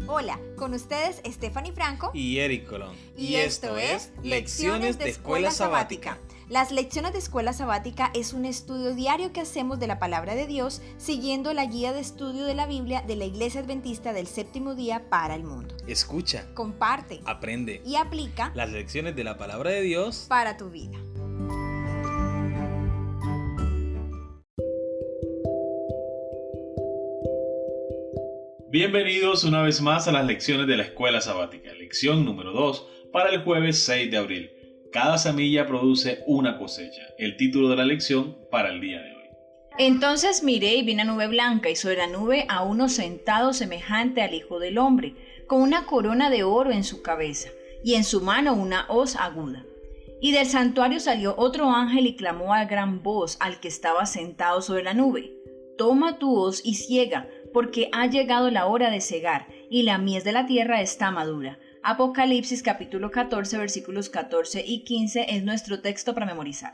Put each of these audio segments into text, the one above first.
Hola, con ustedes Stephanie Franco y Eric Colón. Y esto es Lecciones de Escuela Sabática. Las lecciones de Escuela Sabática es un estudio diario que hacemos de la Palabra de Dios siguiendo la guía de estudio de la Biblia de la Iglesia Adventista del Séptimo Día para el mundo. Escucha, comparte, aprende y aplica las lecciones de la Palabra de Dios para tu vida. Bienvenidos una vez más a las lecciones de la Escuela Sabática, lección número 2 para el jueves 6 de abril. Cada semilla produce una cosecha. El título de la lección para el día de hoy. Entonces miré y vi una nube blanca, y sobre la nube a uno sentado semejante al Hijo del Hombre, con una corona de oro en su cabeza, y en su mano una hoz aguda. Y del santuario salió otro ángel y clamó a gran voz al que estaba sentado sobre la nube: Toma tu hoz y ciega, porque ha llegado la hora de cegar, y la mies de la tierra está madura. Apocalipsis capítulo 14, versículos 14 y 15 es nuestro texto para memorizar.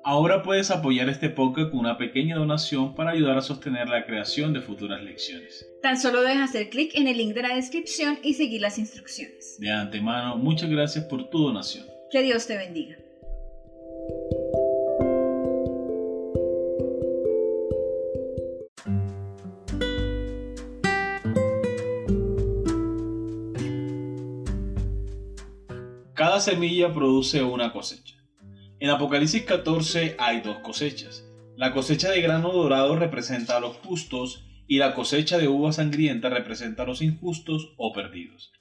Ahora puedes apoyar este podcast con una pequeña donación para ayudar a sostener la creación de futuras lecciones. Tan solo debes hacer clic en el link de la descripción y seguir las instrucciones. De antemano, muchas gracias por tu donación. Que Dios te bendiga. Cada semilla produce una cosecha. En Apocalipsis 14 hay dos cosechas. La cosecha de grano dorado representa a los justos y la cosecha de uva sangrienta representa a los injustos o perdidos.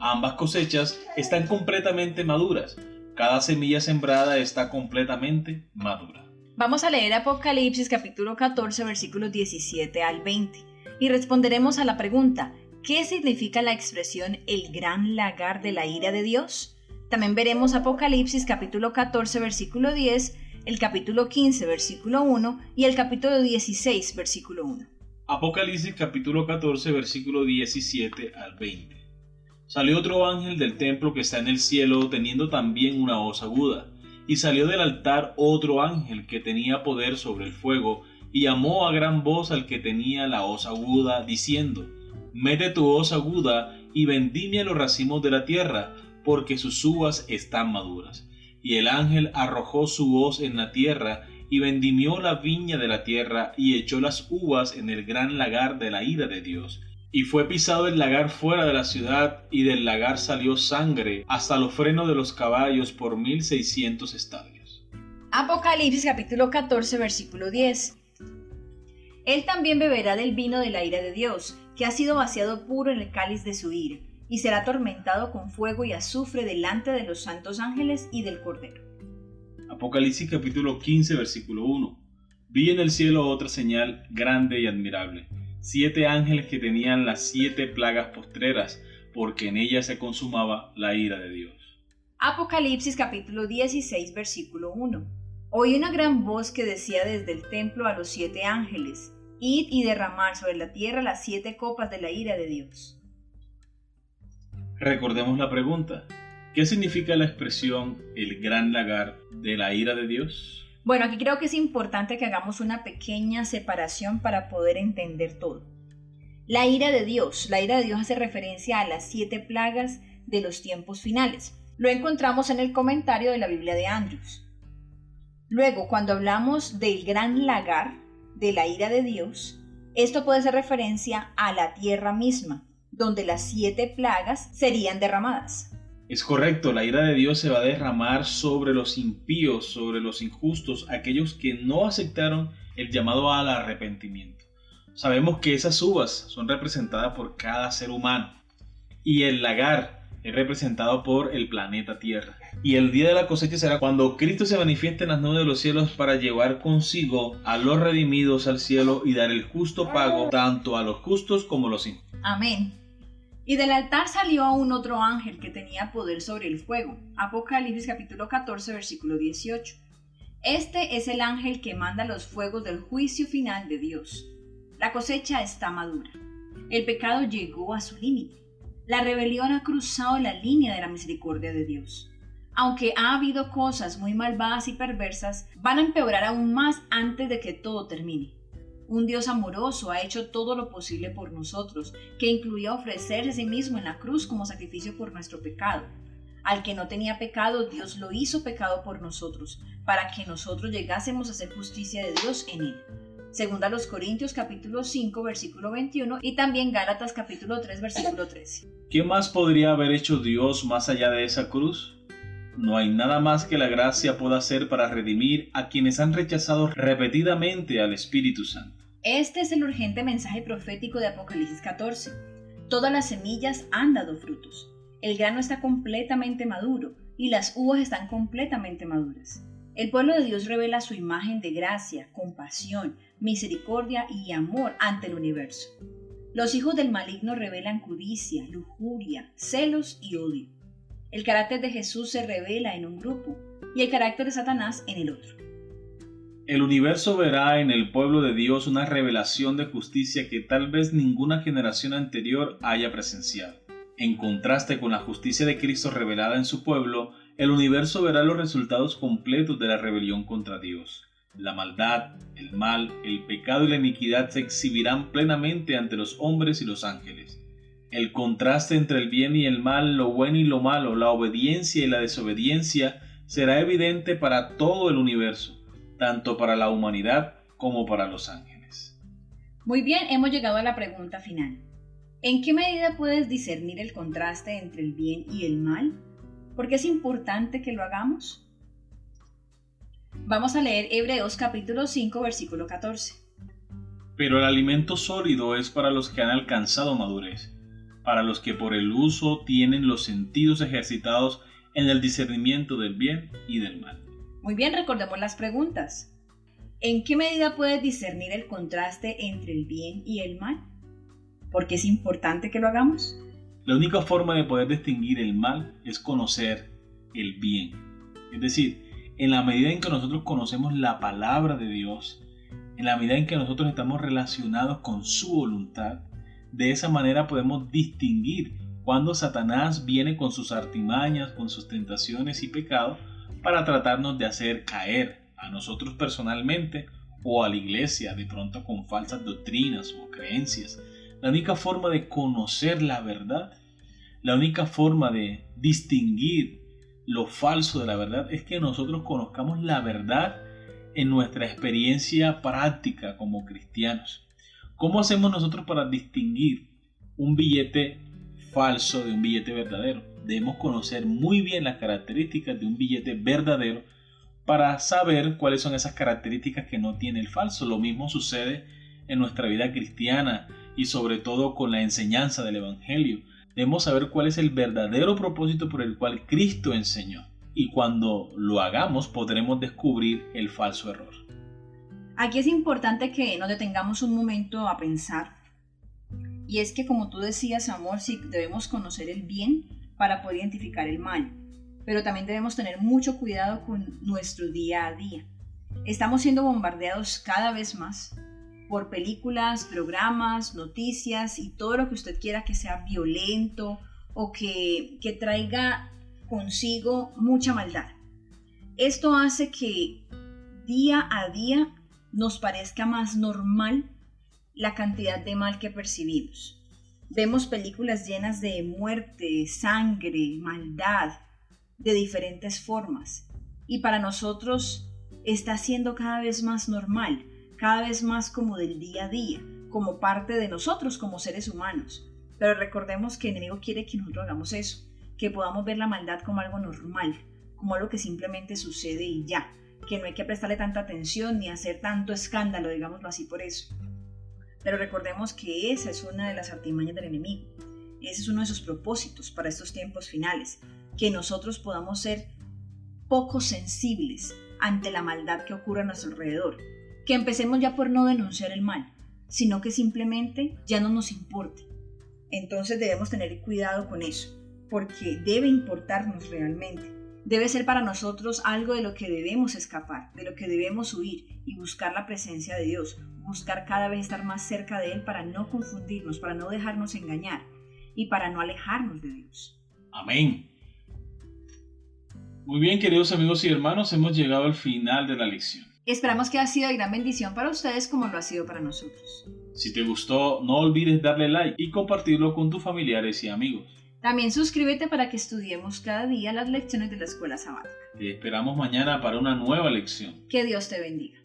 Ambas cosechas están completamente maduras. Cada semilla sembrada está completamente madura. Vamos a leer Apocalipsis capítulo 14 versículos 17 al 20 y responderemos a la pregunta: ¿qué significa la expresión el gran lagar de la ira de Dios? También veremos Apocalipsis capítulo 14 versículo 10, el capítulo 15 versículo 1 y el capítulo 16 versículo 1. Apocalipsis capítulo 14 versículo 17 al 20. Salió otro ángel del templo que está en el cielo, teniendo también una hoz aguda. Y salió del altar otro ángel que tenía poder sobre el fuego, y llamó a gran voz al que tenía la hoz aguda, diciendo: Mete tu hoz aguda y vendimia los racimos de la tierra, porque sus uvas están maduras. Y el ángel arrojó su hoz en la tierra, y vendimió la viña de la tierra, y echó las uvas en el gran lagar de la ira de Dios. Y fue pisado el lagar fuera de la ciudad, y del lagar salió sangre hasta los frenos de los caballos por 1600 estadios. Apocalipsis capítulo 14 versículo 10. Él también beberá del vino de la ira de Dios, que ha sido vaciado puro en el cáliz de su ira, y será atormentado con fuego y azufre delante de los santos ángeles y del Cordero. Apocalipsis capítulo 15 versículo 1. Vi en el cielo otra señal grande y admirable: 7 ángeles que tenían las 7 plagas postreras, porque en ellas se consumaba la ira de Dios. Apocalipsis capítulo 16 versículo 1. Oí una gran voz que decía desde el templo a los 7 ángeles: Id y derramar sobre la tierra las 7 copas de la ira de Dios. Recordemos la pregunta: ¿qué significa la expresión el gran lagar de la ira de Dios? Bueno, aquí creo que es importante que hagamos una pequeña separación para poder entender todo. La ira de Dios hace referencia a las 7 plagas de los tiempos finales. Lo encontramos en el comentario de la Biblia de Andrews. Luego, cuando hablamos del gran lagar de la ira de Dios, esto puede ser referencia a la tierra misma, donde las 7 plagas serían derramadas. Es correcto, la ira de Dios se va a derramar sobre los impíos, sobre los injustos, aquellos que no aceptaron el llamado al arrepentimiento. Sabemos que esas uvas son representadas por cada ser humano, y el lagar es representado por el planeta Tierra. Y el día de la cosecha será cuando Cristo se manifieste en las nubes de los cielos para llevar consigo a los redimidos al cielo y dar el justo pago tanto a los justos como a los injustos. Amén. Y del altar salió aún otro ángel que tenía poder sobre el fuego. Apocalipsis capítulo 14 versículo 18. Este es el ángel que manda los fuegos del juicio final de Dios. La cosecha está madura. El pecado llegó a su límite. La rebelión ha cruzado la línea de la misericordia de Dios. Aunque ha habido cosas muy malvadas y perversas, van a empeorar aún más antes de que todo termine. Un Dios amoroso ha hecho todo lo posible por nosotros, que incluía ofrecerse a sí mismo en la cruz como sacrificio por nuestro pecado. Al que no tenía pecado, Dios lo hizo pecado por nosotros, para que nosotros llegásemos a ser justicia de Dios en él. Segunda a los Corintios capítulo 5 versículo 21 y también Gálatas capítulo 3 versículo 13. ¿Qué más podría haber hecho Dios más allá de esa cruz? No hay nada más que la gracia pueda hacer para redimir a quienes han rechazado repetidamente al Espíritu Santo. Este es el urgente mensaje profético de Apocalipsis 14. Todas las semillas han dado frutos. El grano está completamente maduro y las uvas están completamente maduras. El pueblo de Dios revela su imagen de gracia, compasión, misericordia y amor ante el universo. Los hijos del maligno revelan codicia, lujuria, celos y odio. El carácter de Jesús se revela en un grupo y el carácter de Satanás en el otro. El universo verá en el pueblo de Dios una revelación de justicia que tal vez ninguna generación anterior haya presenciado. En contraste con la justicia de Cristo revelada en su pueblo, el universo verá los resultados completos de la rebelión contra Dios. La maldad, el mal, el pecado y la iniquidad se exhibirán plenamente ante los hombres y los ángeles. El contraste entre el bien y el mal, lo bueno y lo malo, la obediencia y la desobediencia será evidente para todo el universo, tanto para la humanidad como para los ángeles. Muy bien, hemos llegado a la pregunta final. ¿En qué medida puedes discernir el contraste entre el bien y el mal? ¿Por qué es importante que lo hagamos? Vamos a leer Hebreos capítulo 5 versículo 14. Pero el alimento sólido es para los que han alcanzado madurez, para los que por el uso tienen los sentidos ejercitados en el discernimiento del bien y del mal. Muy bien, recordemos las preguntas. ¿En qué medida puedes discernir el contraste entre el bien y el mal? ¿Por qué es importante que lo hagamos? La única forma de poder distinguir el mal es conocer el bien. Es decir, en la medida en que nosotros conocemos la palabra de Dios, en la medida en que nosotros estamos relacionados con su voluntad, de esa manera podemos distinguir cuando Satanás viene con sus artimañas, con sus tentaciones y pecados para tratarnos de hacer caer a nosotros personalmente o a la iglesia, de pronto con falsas doctrinas o creencias. La única forma de conocer la verdad, la única forma de distinguir lo falso de la verdad es que nosotros conozcamos la verdad en nuestra experiencia práctica como cristianos. ¿Cómo hacemos nosotros para distinguir un billete falso de un billete verdadero? Debemos conocer muy bien las características de un billete verdadero para saber cuáles son esas características que no tiene el falso. Lo mismo sucede en nuestra vida cristiana y sobre todo con la enseñanza del Evangelio. Debemos saber cuál es el verdadero propósito por el cual Cristo enseñó. Y cuando lo hagamos podremos descubrir el falso error. Aquí es importante que nos detengamos un momento a pensar. Y es que, como tú decías, amor, sí debemos conocer el bien para poder identificar el mal. Pero también debemos tener mucho cuidado con nuestro día a día. Estamos siendo bombardeados cada vez más por películas, programas, noticias y todo lo que usted quiera que sea violento o que traiga consigo mucha maldad. Esto hace que día a día nos parezca más normal la cantidad de mal que percibimos. Vemos películas llenas de muerte, sangre, maldad, de diferentes formas. Y para nosotros está siendo cada vez más normal, cada vez más como del día a día, como parte de nosotros como seres humanos. Pero recordemos que el enemigo quiere que nosotros hagamos eso, que podamos ver la maldad como algo normal, como algo que simplemente sucede y ya, que no hay que prestarle tanta atención ni hacer tanto escándalo, digámoslo así por eso. Pero recordemos que esa es una de las artimañas del enemigo. Ese es uno de sus propósitos para estos tiempos finales, que nosotros podamos ser poco sensibles ante la maldad que ocurre a nuestro alrededor, que empecemos ya por no denunciar el mal, sino que simplemente ya no nos importe. Entonces debemos tener cuidado con eso, porque debe importarnos realmente. Debe ser para nosotros algo de lo que debemos escapar, de lo que debemos huir y buscar la presencia de Dios, buscar cada vez estar más cerca de Él para no confundirnos, para no dejarnos engañar y para no alejarnos de Dios. Amén. Muy bien, queridos amigos y hermanos, hemos llegado al final de la lección. Esperamos que haya sido de gran bendición para ustedes como lo ha sido para nosotros. Si te gustó, no olvides darle like y compartirlo con tus familiares y amigos. También suscríbete para que estudiemos cada día las lecciones de la escuela sabática. Te esperamos mañana para una nueva lección. Que Dios te bendiga.